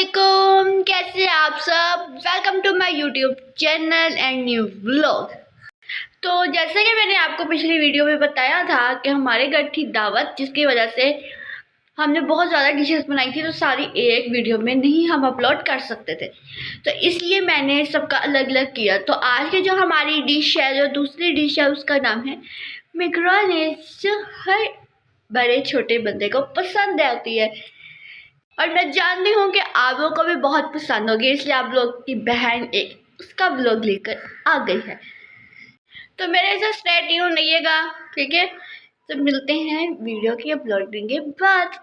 अस्सलामुअलैकुम, कैसे आप सब। Welcome to my YouTube channel and new vlog. तो जैसे कि मैंने आपको पिछली वीडियो में बताया था कि हमारे घर थी दावत, जिसकी वजह से हमने बहुत ज़्यादा डिशेस बनाई थी, तो सारी एक वीडियो में नहीं हम अपलोड कर सकते थे, तो इसलिए मैंने सबका अलग अलग किया। तो आज की जो हमारी डिश है, जो दूसरी डिश है, उसका नाम है मैकरोनी, जो हर बड़े छोटे बंदे को पसंद आती है और मैं जानती हूँ कि आप लोगों को भी बहुत पसंद होगी, इसलिए आप लोग की बहन एक उसका व्लॉग लेकर आ गई है। तो मेरे साथ स्टे ट्यून रहिएगा, ठीक है। तो मिलते हैं वीडियो की अपलोडिंग के बाद।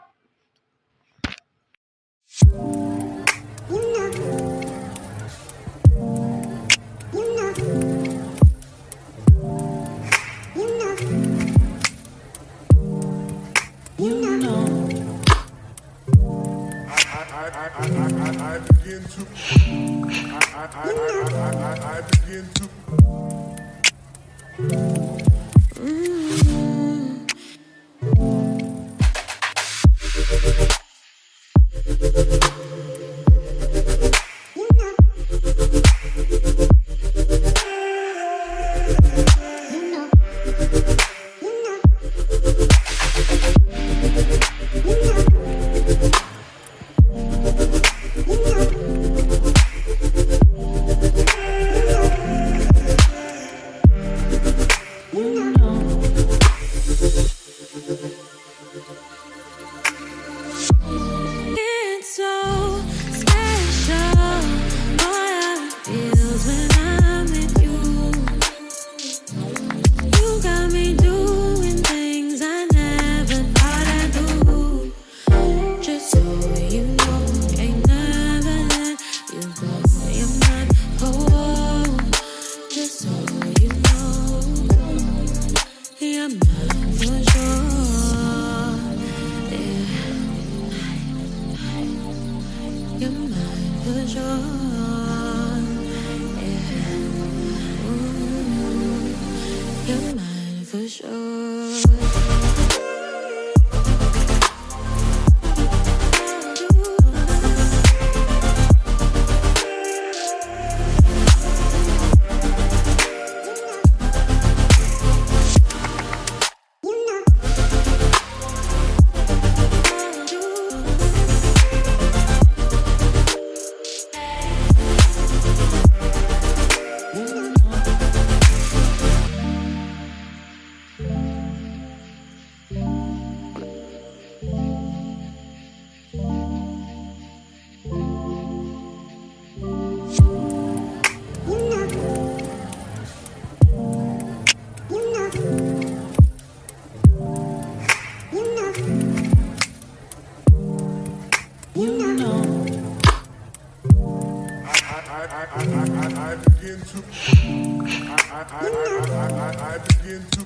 I begin to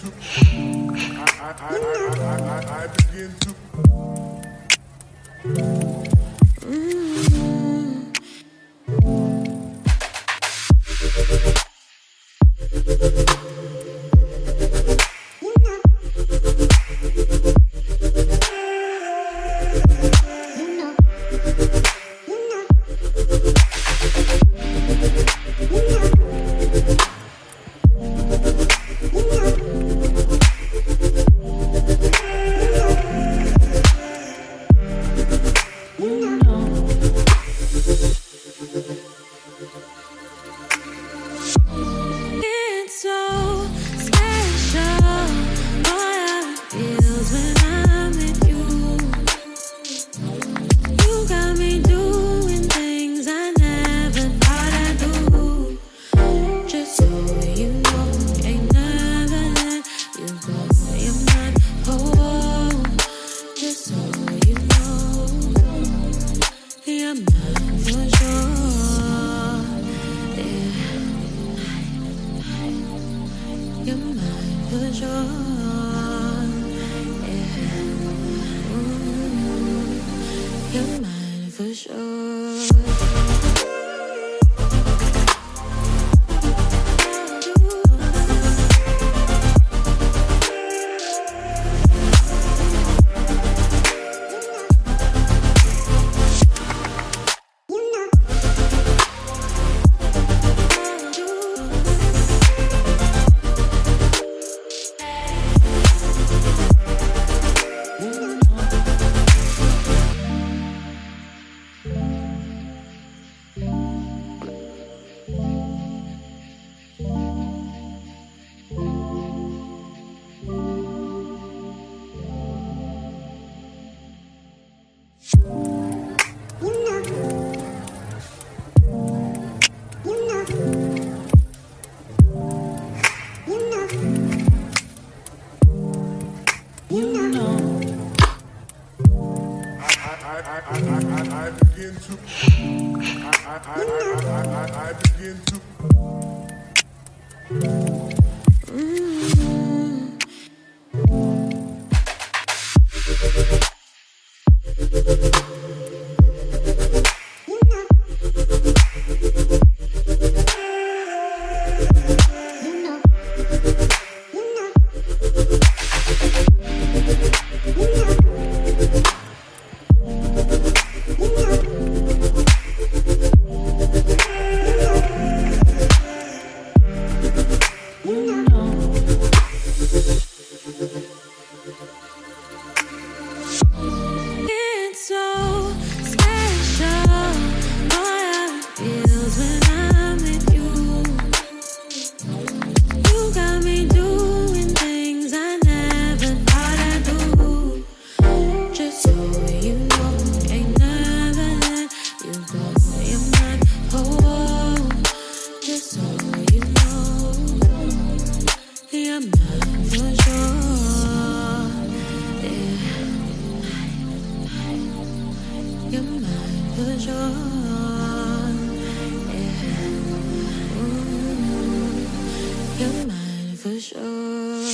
I begin to. It's so special, boy, how it feels when I'm with you. You got me doing things I never thought I'd do. Just so you know, ain't never let you go. You're my whole. Just so you know, you're mine for sure. You're mine for sure. Yeah. You're mine for sure. I begin to. I begin to. It's so special, boy, how it feels when I'm with you. You got me doing things I never thought I'd do. Just so you know, ain't never let you go. You're my whole. Just so you know, you're mine for sure. You're mine for sure. Yeah. You're mine for sure.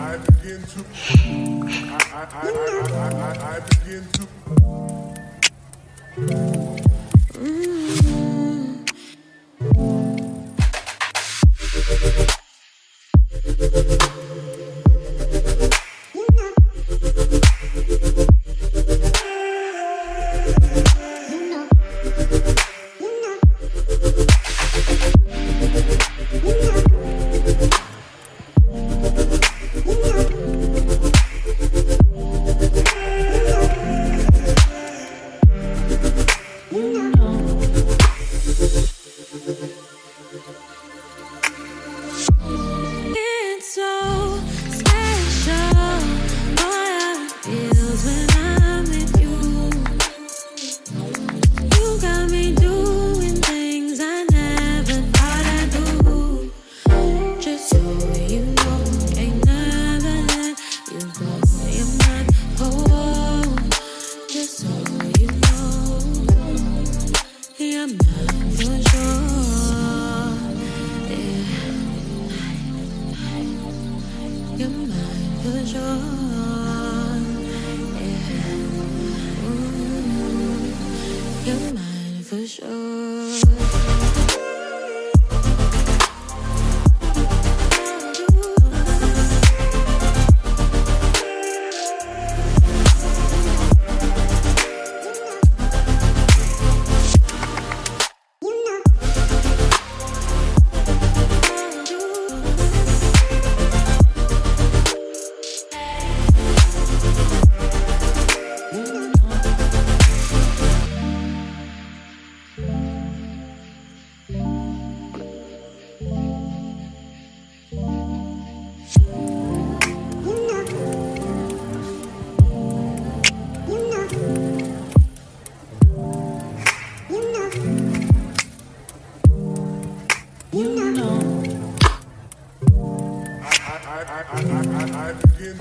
I begin to. I begin to.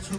to